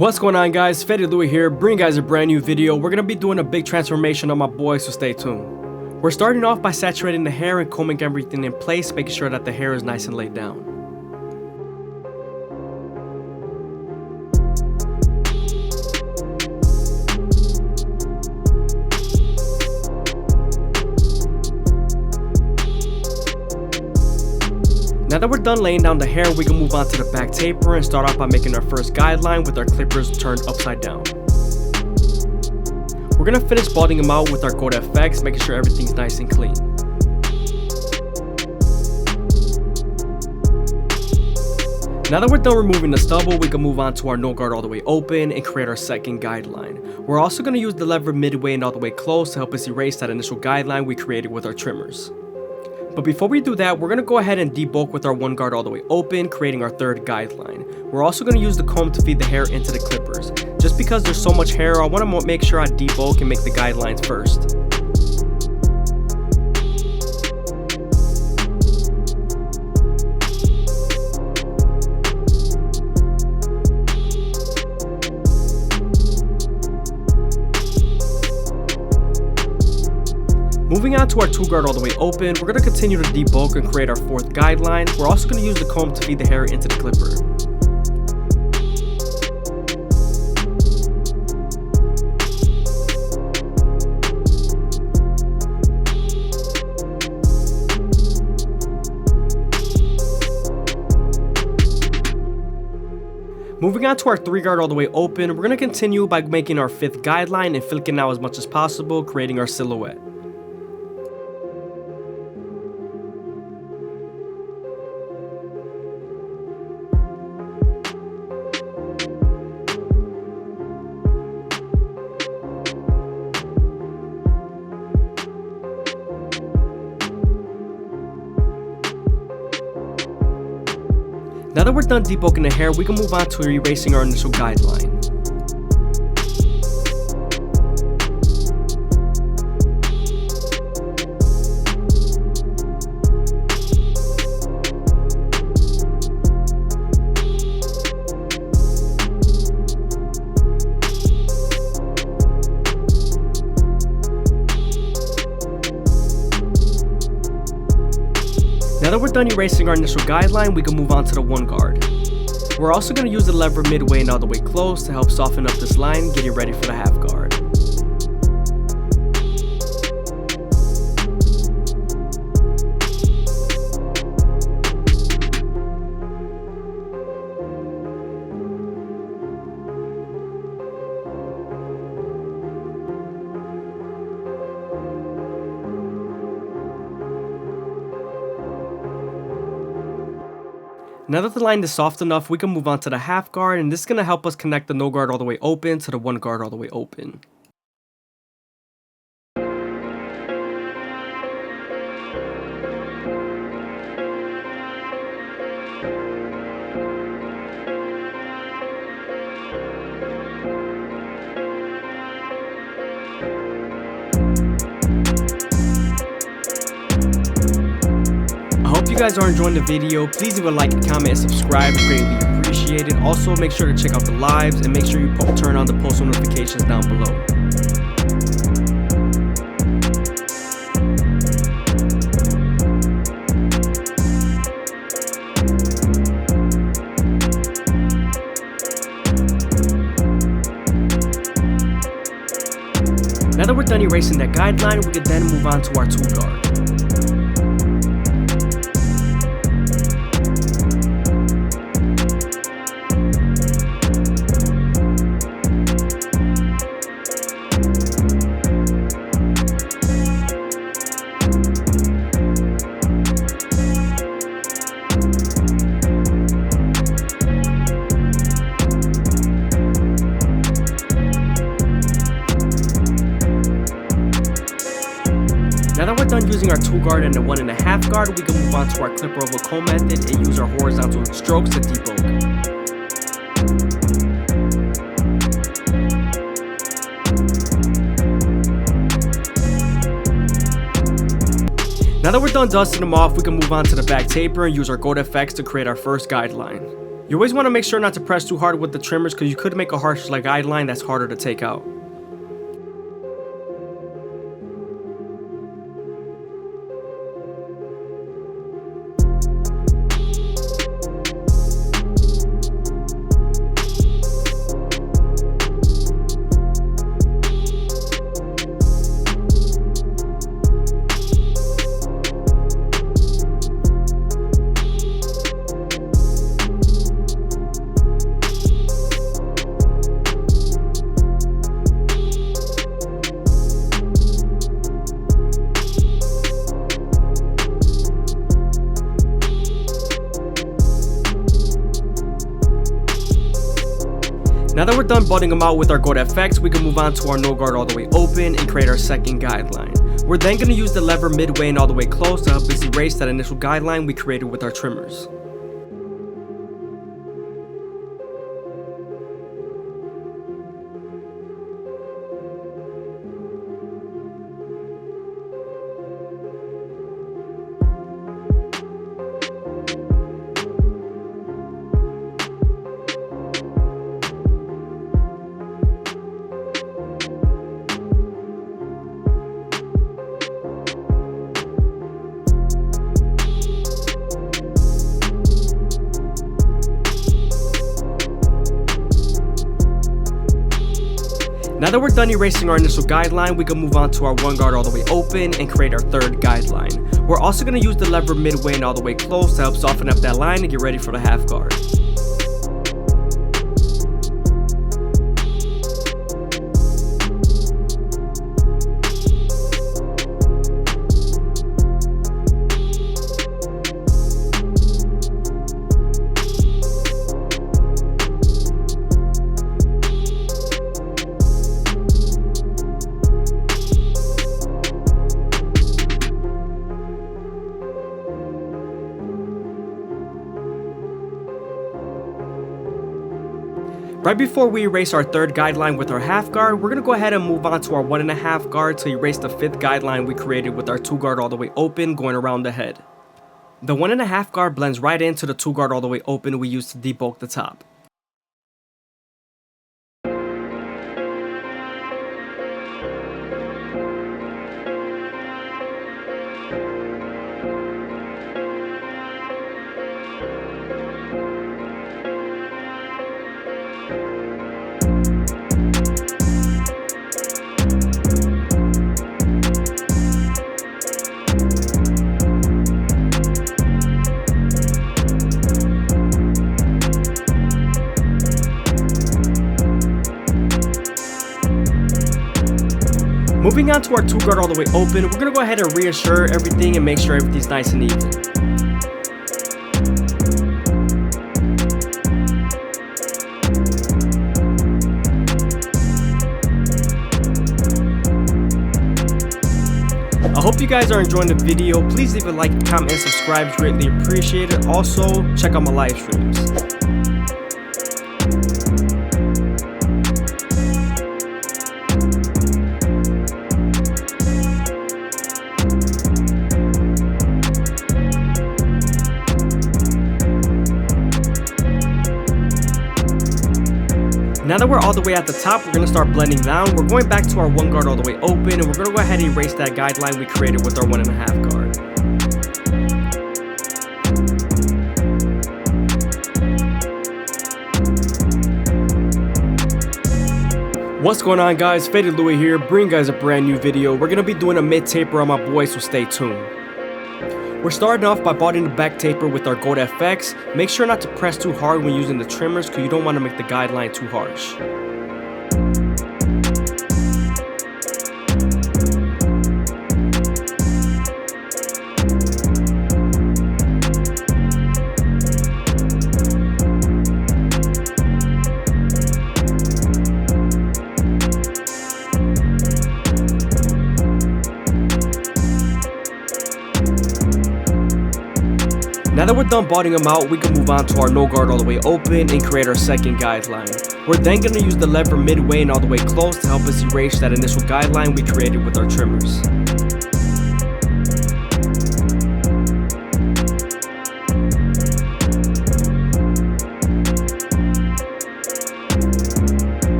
What's going on, guys? FadeitLuie here, bringing you guys a brand new video. We're going to be doing a big transformation on my boy, so stay tuned. We're starting off by saturating the hair and combing everything in place, making sure that the hair is nice and laid down. Now that we're done laying down the hair, we can move on to the back taper and start off by making our first guideline with our clippers turned upside down. We're going to finish balding them out with our Gold FX, making sure everything's nice and clean. Now that we're done removing the stubble, we can move on to our no guard all the way open and create our second guideline. We're also going to use the lever midway and all the way close to help us erase that initial guideline we created with our trimmers. But before we do that, we're going to go ahead and debulk with our one guard all the way open, creating our third guideline. We're also going to use the comb to feed the hair into the clippers. Just because there's so much hair, I want to make sure I debulk and make the guidelines first. Moving on to our two guard all the way open, we're going to continue to debulk and create our fourth guideline. We're also going to use the comb to feed the hair into the clipper. Moving on to our three guard all the way open, we're going to continue by making our fifth guideline and flicking out as much as possible, creating our silhouette. Now that we're done debulking the hair, we can move on to erasing our initial guideline. Now that we're done erasing our initial guideline, we can move on to the one guard. We're also going to use the lever midway and all the way close to help soften up this line, getting ready for the half guard. Now that the line is soft enough, we can move on to the half guard, and this is going to help us connect the no guard all the way open to the one guard all the way open. If you guys are enjoying the video, please leave a like, comment, and subscribe. Greatly appreciated. Also, make sure to check out the lives and make sure you turn on the post notifications down below. Now that we're done erasing that guideline, we can then move on to our two guard. Now that we're done using our two guard and the 1.5 guard, we can move on to our clipper over comb method and use our horizontal strokes to debulk. Now that we're done dusting them off, we can move on to the back taper and use our Gold FX to create our first guideline. You always want to make sure not to press too hard with the trimmers because you could make a harsh guideline that's harder to take out. Now that we're done budding them out with our gold FX, we can move on to our no guard all the way open and create our second guideline. We're then going to use the lever midway and all the way close to help us erase that initial guideline we created with our trimmers. Now that we're done erasing our initial guideline, we can move on to our one guard all the way open and create our third guideline. We're also going to use the lever midway and all the way close to help soften up that line and get ready for the half guard. Right before we erase our third guideline with our half guard, we're going to go ahead and move on to our 1.5 guard to erase the fifth guideline we created with our 2 guard all the way open going around the head. The 1.5 guard blends right into the 2 guard all the way open we used to debulk the top. Moving on to our 2 guard all the way open, we're going to go ahead and reassure everything and make sure everything's nice and even. I hope you guys are enjoying the video. Please leave a like, comment, and subscribe. It's greatly appreciated. Also, check out my live streams. Now that we're all the way at the top, we're going to start blending down. We're going back to our 1 guard all the way open, and we're going to go ahead and erase that guideline we created with our 1.5 guard. What's going on, guys? FadeitLuie here, bringing you guys a brand new video. We're going to be doing a mid taper on my boy, so stay tuned. We're starting off by budding the back taper with our gold FX. Make sure not to press too hard when using the trimmers because you don't want to make the guideline too harsh. Now that we're done budding them out, we can move on to our no guard all the way open and create our second guideline. We're then going to use the lever midway and all the way close to help us erase that initial guideline we created with our trimmers.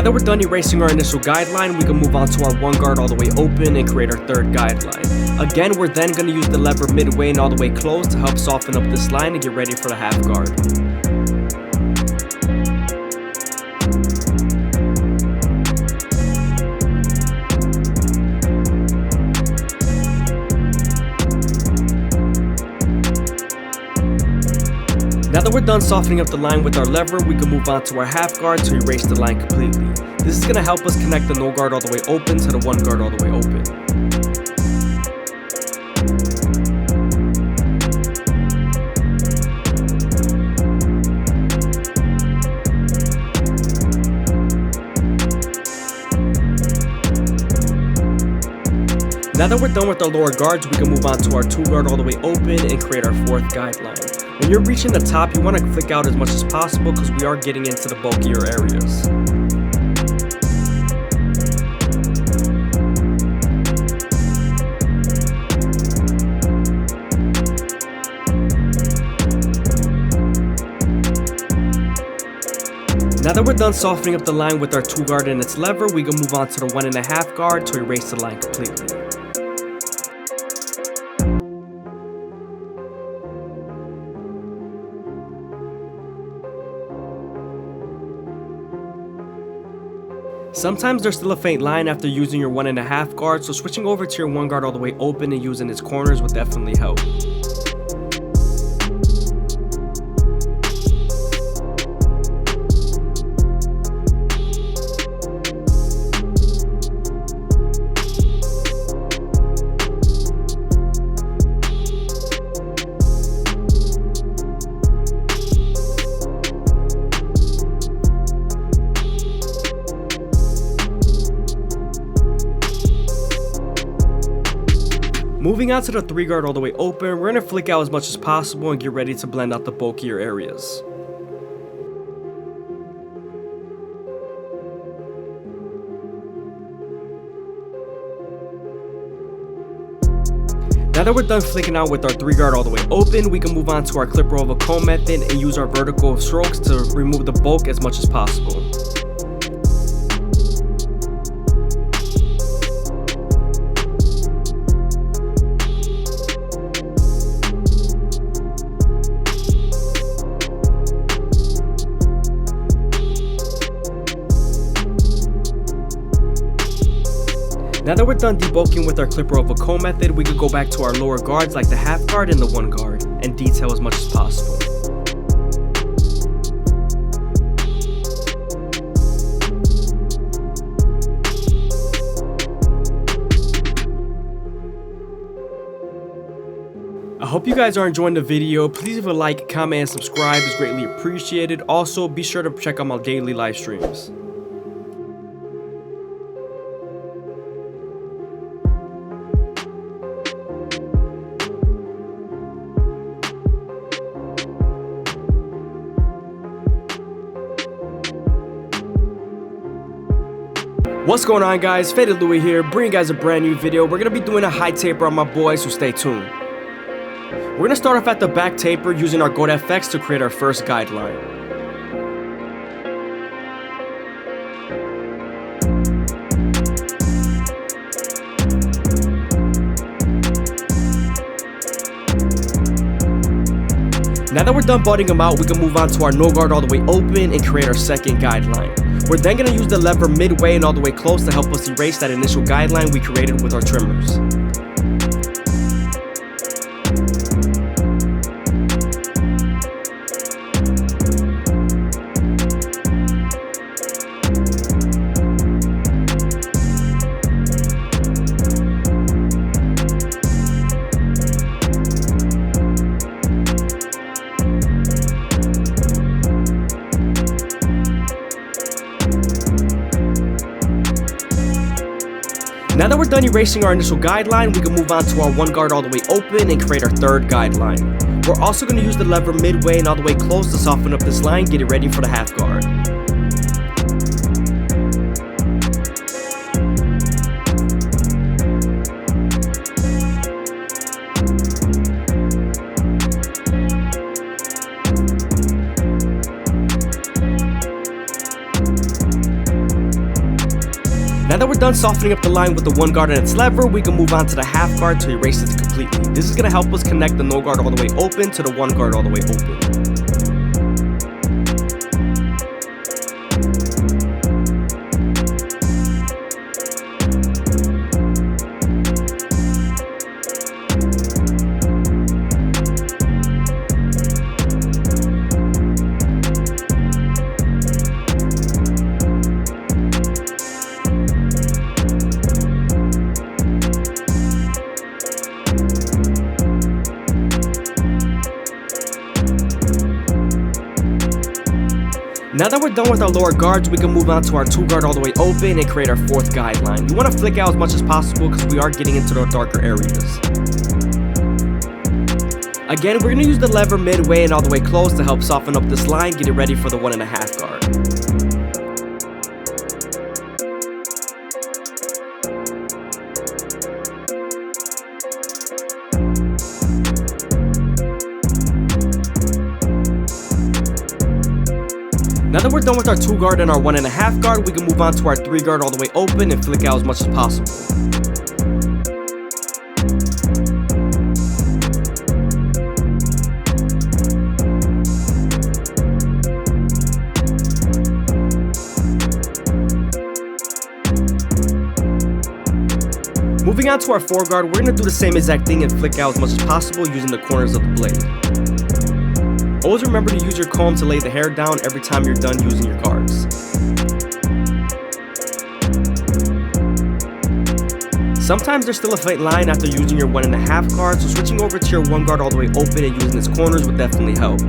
that we're done erasing our initial guideline, we can move on to our one guard all the way open and create our third guideline. Again, we're then going to use the lever midway and all the way closed to help soften up this line and get ready for the half guard. Now that we're done softening up the line with our lever, we can move on to our half guard to erase the line completely. This is going to help us connect the no guard all the way open to the one guard all the way open. Now that we're done with our lower guards, we can move on to our two guard all the way open and create our fourth guideline. When you're reaching the top, you want to flick out as much as possible because we are getting into the bulkier areas. Now that we're done softening up the line with our two guard and its lever, we can move on to the 1.5 guard to erase the line completely. Sometimes there's still a faint line after using your 1.5 guard, so switching over to your one guard all the way open and using its corners will definitely help. Moving on to the 3 guard all the way open, we're going to flick out as much as possible and get ready to blend out the bulkier areas. Now that we're done flicking out with our 3 guard all the way open, we can move on to our clipper over comb method and use our vertical strokes to remove the bulk as much as possible. Now that we're done debulking with our clipper over comb method, we could go back to our lower guards like the half guard and the one guard and detail as much as possible. I hope you guys are enjoying the video. Please leave a like, comment, and subscribe. It's greatly appreciated. Also, be sure to check out my daily live streams. What's going on, guys? FadeitLuie here, bringing you guys a brand new video. We're going to be doing a high taper on my boys, so stay tuned. We're going to start off at the back taper using our Goat FX to create our first guideline. Now that we're done budding them out, we can move on to our no guard all the way open and create our second guideline. We're then going to use the lever midway and all the way close to help us erase that initial guideline we created with our trimmers. Now that we're done erasing our initial guideline, we can move on to our one guard all the way open and create our third guideline. We're also going to use the lever midway and all the way close to soften up this line, get it ready for the half guard. Now that we're done softening up the line with the one guard and its lever, we can move on to the half guard to erase it completely. This is going to help us connect the no guard all the way open to the one guard all the way open. Now that we're done with our lower guards, we can move on to our two guard all the way open and create our fourth guideline. You want to flick out as much as possible because we are getting into the darker areas. Again, we're going to use the lever midway and all the way close to help soften up this line, get it ready for the 1.5 guard. Now that we're done with our 2 guard and our 1.5 guard, we can move on to our 3 guard all the way open and flick out as much as possible. Moving on to our 4 guard, we're going to do the same exact thing and flick out as much as possible using the corners of the blade. Always remember to use your comb to lay the hair down every time you're done using your guards. Sometimes there's still a faint line after using your 1.5 guard, so switching over to your 1 guard all the way open and using its corners would definitely help.